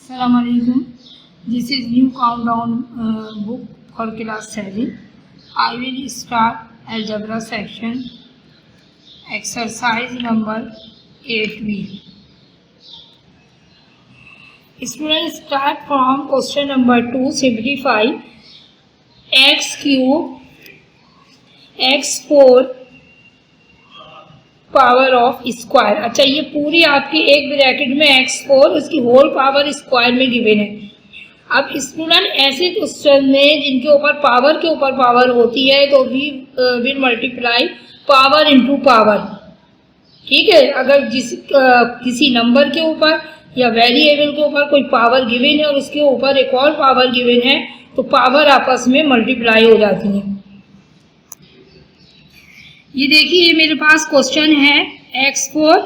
Assalamualaikum. This is new countdown book for class 7. I will start algebra section, exercise number 8B. Students, start from question number 2. Simplify x cube x4 power of square. अच्छा, ये पूरी आपकी एक bracket में x4 उसकी whole power square में given है। अब स्टूडेंट ऐसे क्वेश्चन में जिनके ऊपर पावर होती है तो we will multiply power into power. ठीक है, अगर किसी नंबर के ऊपर या वेरिएबल के ऊपर कोई पावर गिवन है और उसके ऊपर एक और पावर गिवन है तो पावर आपस में मल्टीप्लाई हो जाती है। ये देखिए, ये मेरे पास क्वेश्चन है x4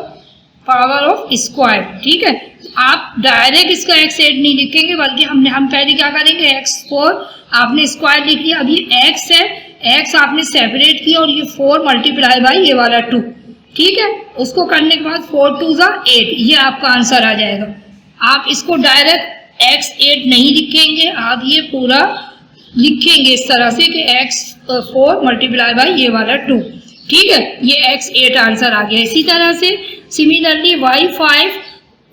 पावर ऑफ स्क्वायर। ठीक है, आप डायरेक्ट इसका x8 नहीं लिखेंगे बल्कि हम पहले क्या करेंगे, x4 आपने स्क्वायर लिख लिया, अब ये x है, x आपने सेपरेट किया और ये 4 मल्टीप्लाई बाई ये वाला 2। ठीक है, उसको करने के बाद 4 2 = 8, ये आपका आंसर आ जाएगा। आप इसको डायरेक्ट x8 नहीं लिखेंगे, आप ये पूरा लिखेंगे इस तरह से कि x4 मल्टीप्लाई बाई ये वाला 2। ठीक है, ये x8 आंसर आ गया। इसी तरह से similarly y5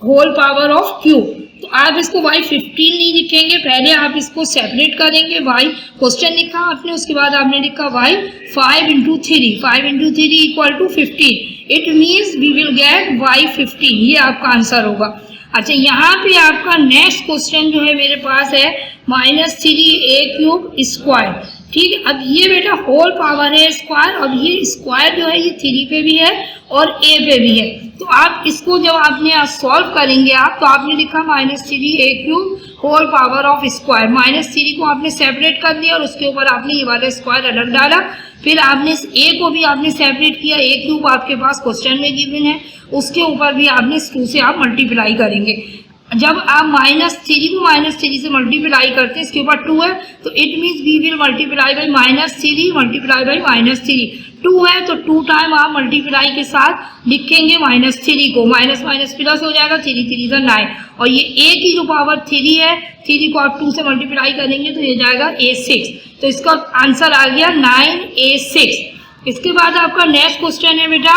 whole power of cube, तो आप इसको y15 नहीं लिखेंगे, पहले आप इसको सेपरेट करेंगे। y क्वेश्चन लिखा आपने, उसके बाद आपने लिखा y5 × 3, 5 × 3 = 15। It means we will get y15, ये आपका आंसर होगा। अच्छा, यहाँ पे आपका नेक्स्ट क्वेश्चन जो है मेरे पास है -3a³ स्क्वायर। ठीक है, अब ये बेटा होल पावर है स्क्वायर, अब ये स्क्वायर जो है ये 3 पे भी है और a पे भी है। तो आप इसको जब आपने सॉल्व करेंगे तो आपने लिखा -3a³ whole power of square. -3 को आपने सेपरेट कर दिया और उसके ऊपर आपने ये वाला स्क्वायर अलग डाला, फिर आपने इस a को भी आपने सेपरेट किया, a³ आपके पास क्वेश्चन में गिवन है, उसके ऊपर भी आपने इस 2 से आप मल्टीप्लाई करेंगे। जब आप -3 को -3 से मल्टीप्लाई करते हैं, इसके ऊपर 2 है तो it means we will multiply by -3 multiply by -3। 2 है तो 2 टाइम आप मल्टीप्लाई के साथ लिखेंगे -3 को, माइनस प्लस हो जाएगा, 3 3 = 9, और ये a की जो पावर 3 है, 3 को आप 2 से मल्टीप्लाई करेंगे तो ये जाएगा a6। तो इसका आंसर आ गया 9a6। इसके बाद आपका नेक्स्ट क्वेश्चन है बेटा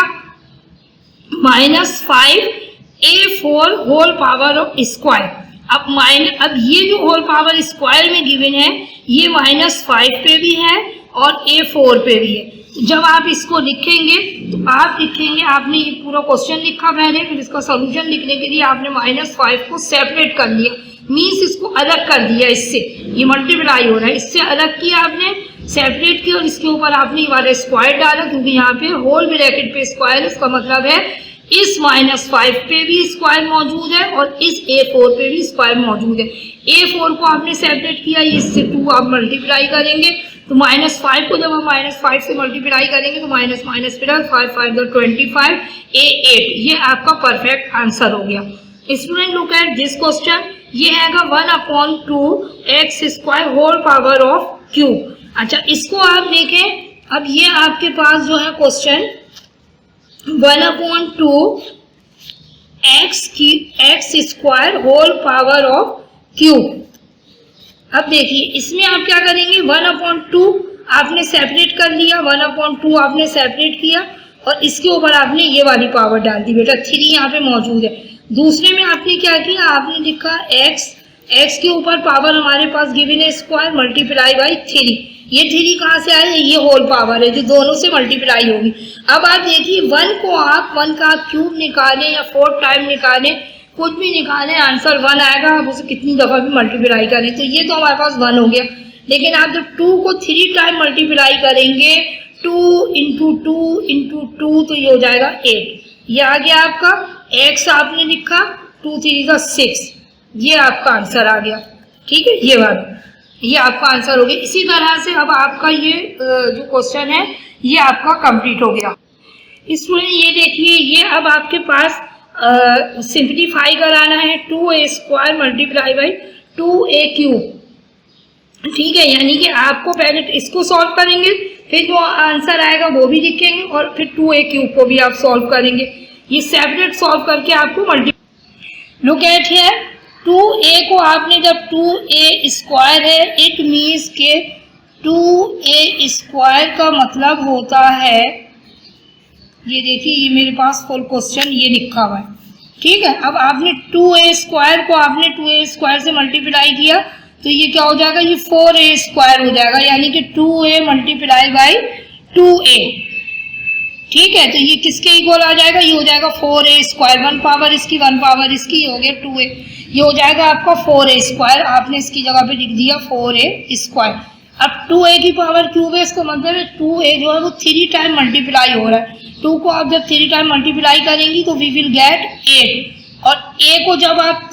-5a4 whole power of square. अब ये जो होल पावर स्क्वायर में गिवन है ये -5 पे भी है और a4 पे भी है। जब आप इसको लिखेंगे तो आप लिखेंगे, आपने ये पूरा क्वेश्चन लिखा पहले, फिर इसका सॉल्यूशन लिखने के लिए आपने -5 को सेपरेट कर लिया, मीन्स इसको अलग कर दिया, इससे ये मल्टीप्लाई हो रहा है, इससे अलग किया आपने, सेपरेट किया और इसके ऊपर आपने ये वाला स्क्वायर डाला, क्योंकि यहाँ पे होल ब्रैकेट पे स्क्वायर, इसका मतलब है इस -5 पे भी स्क्वायर मौजूद है और इस a4 पे भी स्क्वायर मौजूद है। a4 को आपने सेपरेट किया, इससे 2 आप मल्टीप्लाई करेंगे, तो -5 को जब हम -5 से मल्टीप्लाई करेंगे तो माइनस प्लस 5 5 = 25 a8, ये आपका परफेक्ट आंसर हो गया। Student, look at this question, ये हैगा 1/2 x² whole power of cube. अच्छा, इसको आप देखें, अब ये आपके पास जो है question 1/2 x² whole power of cube. अब देखिए, इसमें आप क्या करेंगे, 1/2 आपने सेपरेट कर लिया, 1/2 आपने सेपरेट किया और इसके ऊपर आपने ये वाली पावर डाल दी, बेटा 3 यहाँ पे मौजूद है। दूसरे में आपने क्या किया, आपने लिखा x के ऊपर पावर हमारे पास गिवन है स्क्वायर मल्टीप्लाई बाई 3। ये 3 कहाँ से आए, ये होल पावर है जो दोनों से मल्टीप्लाई होगी। अब आप देखिए 1 का आप क्यूब निकालें या 4 टाइम निकालें, कुछ भी निकालें, आंसर 1 आएगा। आप उसे कितनी दफ़ा भी मल्टीप्लाई करें तो ये तो हमारे पास 1 हो गया। लेकिन आप जब 2 को 3 टाइम मल्टीप्लाई करेंगे, 2 × 2 × 2 तो ये हो जाएगा 8। ये आ गया आपका, x आपने लिखा, 2 3 = 6, ये आपका आंसर आ गया। ठीक है, ये वाला ये आपका आंसर हो गया। इसी तरह से अब आपका ये जो क्वेश्चन है ये आपका कंप्लीट हो गया। स्टूडेंट, ये देखिए, ये अब आपके पास सिंप्लीफाई कराना है 2a² मल्टीप्लाई बाई 2a³। ठीक है, यानी कि आपको पहले इसको सॉल्व करेंगे, फिर जो आंसर आएगा वो भी लिखेंगे और फिर 2a³ को भी आप सॉल्व करेंगे। ये सेपरेट सॉल्व करके आपको लुक एट हियर, 2a को आपने जब 2a स्क्वायर है, इट मीन्स के 2a स्क्वायर का मतलब होता है, ये देखिए ये मेरे पास फुल क्वेश्चन ये लिखा हुआ है, ठीक है। अब आपने 2a स्क्वायर को आपने 2a स्क्वायर से मल्टीप्लाई किया तो ये क्या हो जाएगा, ये 4a स्क्वायर हो जाएगा, यानी कि 2a मल्टीप्लाई बाई 2a, ठीक है। तो ये किसके इक्वल आ जाएगा, ये हो जाएगा 4a स्क्वायर, 1 पावर इसकी 1 पावर इसकी, ये हो गया 2a, ये हो जाएगा आपका 4a स्क्वायर, आपने इसकी जगह पे लिख दिया 4a स्क्वायर। अब 2a की पावर क्यूब है, इसका मतलब है 2a जो है वो 3 टाइम मल्टीप्लाई हो रहा है। 2 को आप जब 3 टाइम मल्टीप्लाई करेंगी तो वी विल गेट 8, और a को जब आप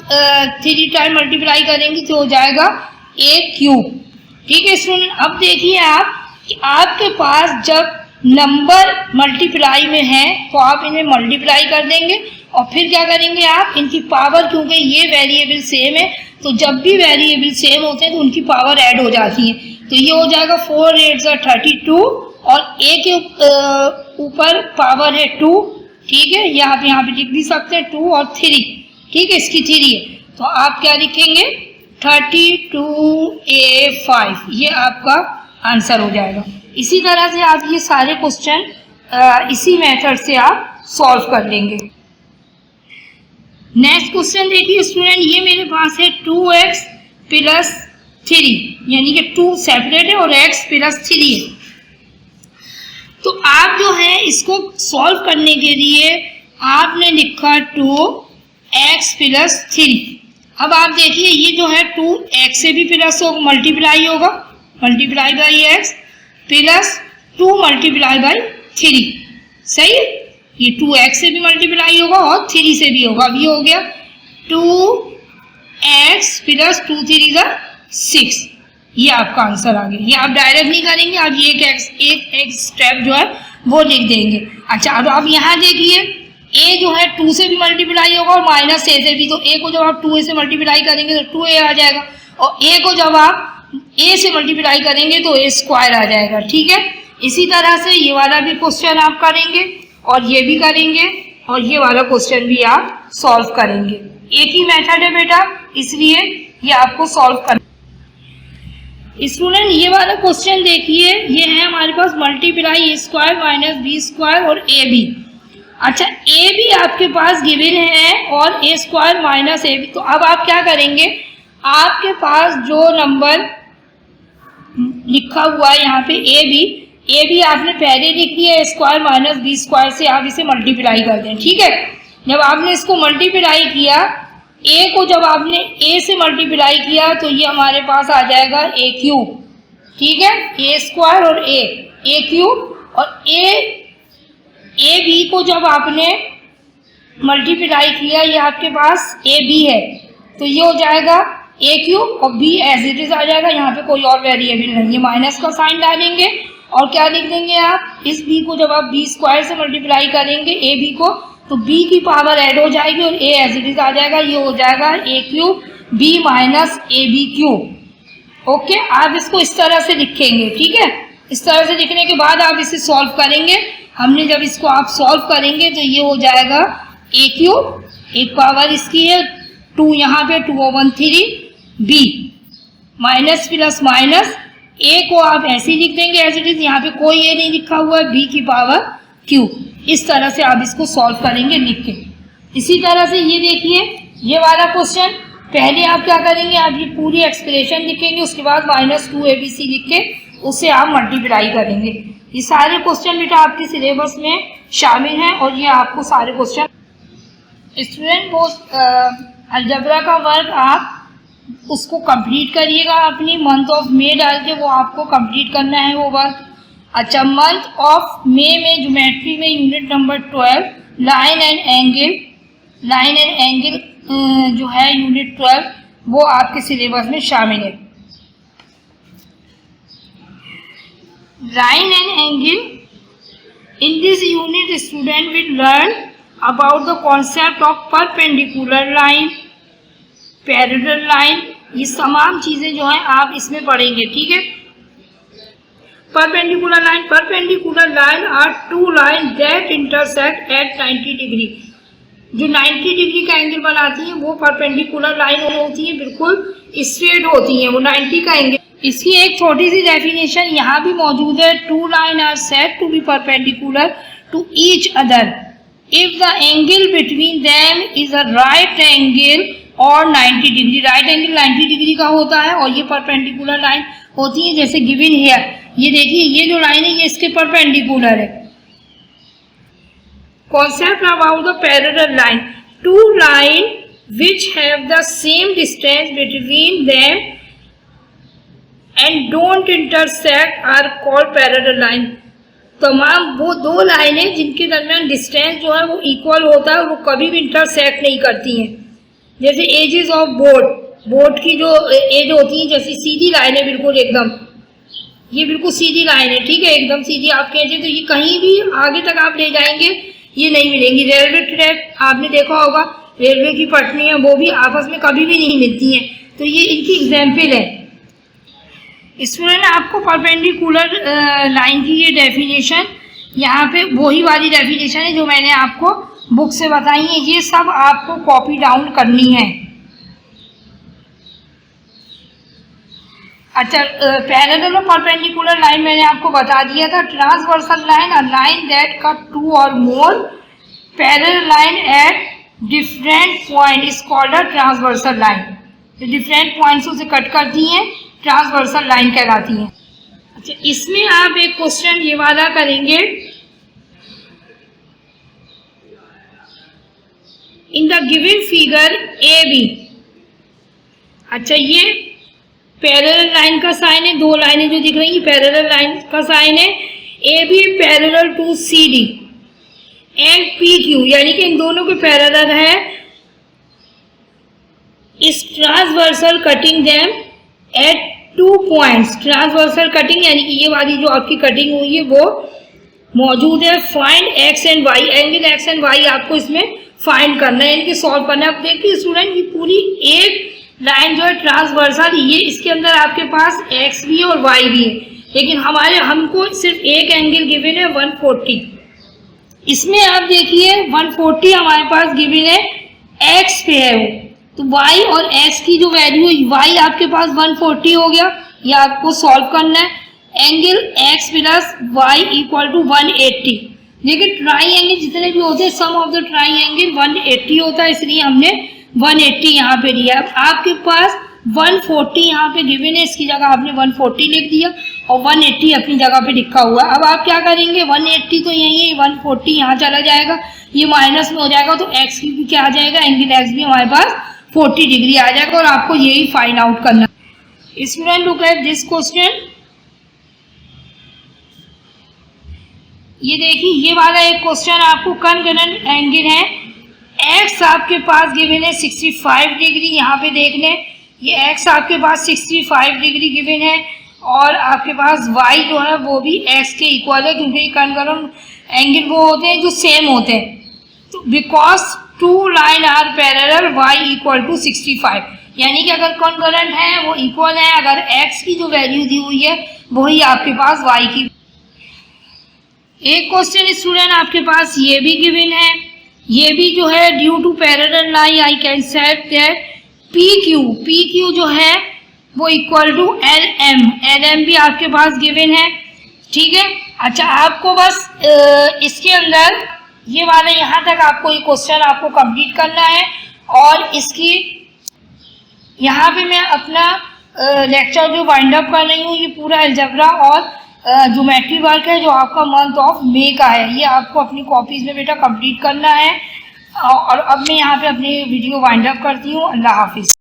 3 टाइम मल्टीप्लाई करेंगी तो हो जाएगा a क्यूब, ठीक है स्टूडेंट। अब देखिए आप कि आपके पास जब नंबर मल्टीप्लाई में है तो आप इन्हें मल्टीप्लाई कर देंगे और फिर क्या करेंगे आप इनकी पावर, क्योंकि ये वेरिएबल सेम है तो जब भी वेरिएबल सेम होते हैं तो उनकी पावर ऐड हो जाती है। तो ये हो जाएगा 4 8 32 और a के ऊपर पावर है 2, ठीक है, या आप यहाँ पे लिख भी सकते हैं 2 और 3, ठीक है, इसकी 3 है तो आप क्या लिखेंगे 32a5, ये आपका आंसर हो जाएगा। इसी तरह से आप ये सारे क्वेश्चन इसी मेथड से आप सॉल्व कर लेंगे। नेक्स्ट क्वेश्चन देखिए स्टूडेंट, ये मेरे पास है 2x प्लस 3, यानी कि 2 सेपरेट है और x प्लस 3 है। तो आप जो है इसको सॉल्व करने के लिए आपने लिखा 2x प्लस 3। अब आप देखिए ये जो है 2x से भी प्लस हो मल्टीप्लाई होगा, multiply by x plus 2 multiply by 3, सही है। ये 2x से भी मल्टीप्लाई होगा और 3 से भी होगा। अब ये हो गया 2x प्लस 2 3 6, ये आपका आंसर आ गया। ये आप डायरेक्ट नहीं करेंगे, आप ये एक स्टेप जो है वो लिख देंगे। अच्छा अब आप यहाँ देखिए a जो है 2 से भी मल्टीप्लाई होगा और माइनस a से भी, तो a को जब आप 2a से मल्टीप्लाई करेंगे तो 2a आ जाएगा और a को जब आप a से मल्टीप्लाई करेंगे तो a स्क्वायर आ जाएगा, ठीक है। इसी तरह से ये वाला भी क्वेश्चन आप करेंगे और ये भी करेंगे और ये वाला क्वेश्चन भी आप सॉल्व करेंगे। एक ही मेथड है बेटा, इसलिए ये आपको सॉल्व कर। स्टूडेंट ये वाला क्वेश्चन देखिए, ये है हमारे पास multiply a square minus b square और a b। अच्छा a भी आपके पास गिवन है और a square minus a b, तो अब आप क्या करेंगे, आपके पास जो नंबर लिखा हुआ है यहाँ पे a b आपने पहले लिख दिया, a square minus b square से आप इसे मल्टीप्लाई कर दें, ठीक है। जब आपने इसको मल्टीप्लाई किया, a को जब आपने a से मल्टीप्लाई किया तो ये हमारे पास आ जाएगा a क्यूब, ठीक है, a स्क्वायर और a क्यूब, और a b को जब आपने मल्टीप्लाई किया, ये आपके पास a b है तो ये हो जाएगा a क्यूब और b एज इट इज आ जाएगा। यहाँ पे कोई और वेरिएबल नहीं है, माइनस का साइन डालेंगे और क्या लिख देंगे आप, इस b को जब आप b स्क्वायर से मल्टीप्लाई करेंगे a b को तो b की पावर ऐड हो जाएगी और a एज इट इज आ जाएगा, ये हो जाएगा a cube b minus a b cube. Okay, आप इसको इस तरह से लिखेंगे, ठीक है। इस तरह से लिखने के बाद आप इसे सॉल्व करेंगे। हमने जब इसको आप सॉल्व करेंगे तो ये हो जाएगा a क्यूब, एक पावर इसकी है 2, यहाँ पे 2/3 b minus plus minus a को आप ऐसे ही लिख देंगे एज इट इज, यहाँ पे कोई a नहीं लिखा हुआ है, b की पावर क्यूब। इस तरह से आप इसको सॉल्व करेंगे लिख के। इसी तरह से ये देखिए ये वाला क्वेश्चन, पहले आप क्या करेंगे, आप ये पूरी एक्सप्रेशन लिखेंगे, उसके बाद माइनस 2abc लिख के उससे आप मल्टीप्लाई करेंगे। ये सारे क्वेश्चन बेटा आपके सिलेबस में शामिल हैं और ये आपको सारे क्वेश्चन स्टूडेंट वो अलजेब्रा का वर्क आप उसको कंप्लीट करिएगा, अपनी मंथ ऑफ मे डाल के वो आपको कंप्लीट करना है वो वर्क। अच्छा मंथ ऑफ मे में ज्योमेट्री में unit number 12 line and angle जो है यूनिट 12 वो आपके सिलेबस में शामिल है। Line and angle, in this unit student will learn about the concept of perpendicular line, parallel line, ये तमाम चीज़ें जो है आप इसमें पढ़ेंगे, ठीक है। Perpendicular line are two line that intersect at 90 degree. जो 90 डिग्री का एंगल बनाती हैं वो परपेंडिकुलर लाइन होती है, बिल्कुल स्ट्रेट होती हैं, वो 90 का एंगल। इसकी एक छोटी सी डेफिनेशन यहाँ भी मौजूद है, two line are said to be perpendicular to each other if the angle between them is a right angle और 90 डिग्री। राइट एंगल 90 डिग्री का होता है और ये परपेंडिकुलर लाइन होती है, जैसे गिवन हियर। ये देखिए ये जो लाइन है ये इसके परपेंडिकुलर है। Concept about the parallel line, two line which have the same distance between them and don't intersect are called parallel line. तमाम वो दो लाइनें जिनके दरमियान डिस्टेंस जो है वो इक्वल होता है, वो कभी भी इंटरसेक्ट नहीं करती हैं। जैसे एजेस ऑफ बोट की जो एज होती है, जैसे सीधी लाइन है बिल्कुल एकदम, ये बिल्कुल सीधी लाइन है, ठीक है, एकदम सीधी आप कहेंगे तो ये कहीं भी आगे तक आप ले जाएंगे ये नहीं मिलेंगी। रेलवे ट्रैक आपने देखा होगा, रेलवे की पटरियाँ वो भी आपस में कभी भी नहीं मिलती हैं, तो ये इनकी एग्जाम्पल है। स्टूडेंट आपको परपेंडिकुलर लाइन की ये डेफिनेशन यहाँ पे वही वाली डेफिनेशन है जो मैंने आपको बुक से बताई है, ये सब आपको कॉपी डाउन करनी है। अच्छा, पैरेलल और परपेंडिकुलर लाइन मैंने आपको बता दिया था। Transversal line, a line that cut two or more parallel line at different point is called a transversal line. तो डिफरेंट पॉइंट्स से कट करती हैं, ट्रांसवर्सल लाइन कहलाती हैं। अच्छा, इसमें आप एक क्वेश्चन ये वाला करेंगे, in the given figure A B. अच्छा, ये पैरेलल लाइन का साइन है, दो लाइनें जो दिख रही हैं पैरेलल लाइन का साइन है। A B parallel to C D and P Q, यानी कि इन दोनों के पैरेलल है। इस transversal cutting them at 2 points. Transversal cutting यानी कि ये वाली जो आपकी कटिंग हुई है वो मौजूद है। Find x and y, angle x and y आपको इसमें फाइंड करना है, इनके सॉल्व करना है। अब देखिए स्टूडेंट, ये पूरी एक लाइन जो है ट्रांसवर्सल, ये इसके अंदर आपके पास एक्स भी है और वाई भी है, लेकिन हमको सिर्फ एक एंगल गिवन है 140। इसमें आप देखिए 140 हमारे पास गिवन है, एक्स पे है वो, तो y और x की जो वैल्यू है, y आपके पास 140 हो गया, ये आपको सॉल्व करना है। Angle x plus y equal to 180। देखिए ट्राई एंगल जितने भी होते हैं, sum of the triangle 180 होता है, इसलिए हमने 180 यहाँ पे लिया। आपके पास 140 यहाँ पे गिवन है, इसकी जगह आपने 140 लिख दिया और 180 अपनी जगह पे लिखा हुआ है। अब आप क्या करेंगे, 180 तो यही है, 140 यहाँ चला जाएगा, ये माइनस में हो जाएगा, तो x की भी क्या आ जाएगा, एंगल x भी हमारे पास 40 डिग्री आ जाएगा, और आपको यही फाइंड आउट करना। Student look at this question. ये देखिए ये वाला एक क्वेश्चन आपको कॉन्ग्रुएंट एंगल है, x आपके पास गिवन है 65 डिग्री, यहाँ पे देख लें, ये x आपके पास 65 डिग्री गिवन है, और आपके पास y जो है वो भी x के इक्वल है, क्योंकि ये कॉन्ग्रुएंट एंगल वो होते हैं जो सेम होते हैं। तो because two line are parallel y equal to 65, यानी कि अगर कॉन्ग्रुएंट है वो इक्वल है, अगर x की जो वैल्यू दी हुई है वही आपके पास y की। एक क्वेश्चन स्टूडेंट आपके पास ये भी गिवन है, ये भी जो है due to parallel line I can set that P Q जो है वो इक्वल टू एल एम भी आपके पास गिवन है, ठीक है। अच्छा, आपको बस इसके अंदर ये वाला यहाँ तक आपको ये क्वेश्चन आपको कंप्लीट करना है, और इसकी यहाँ पे मैं अपना लेक्चर जो वाइंड अप कर रही हूँ, ये पूरा अलजेब्रा और ज्योमेट्री वर्क है जो आपका मंथ ऑफ मई का है, ये आपको अपनी कॉपीज में बेटा कंप्लीट करना है। और अब मैं यहाँ पे अपनी वीडियो वाइंड अप करती हूँ। अल्लाह हाफिज़।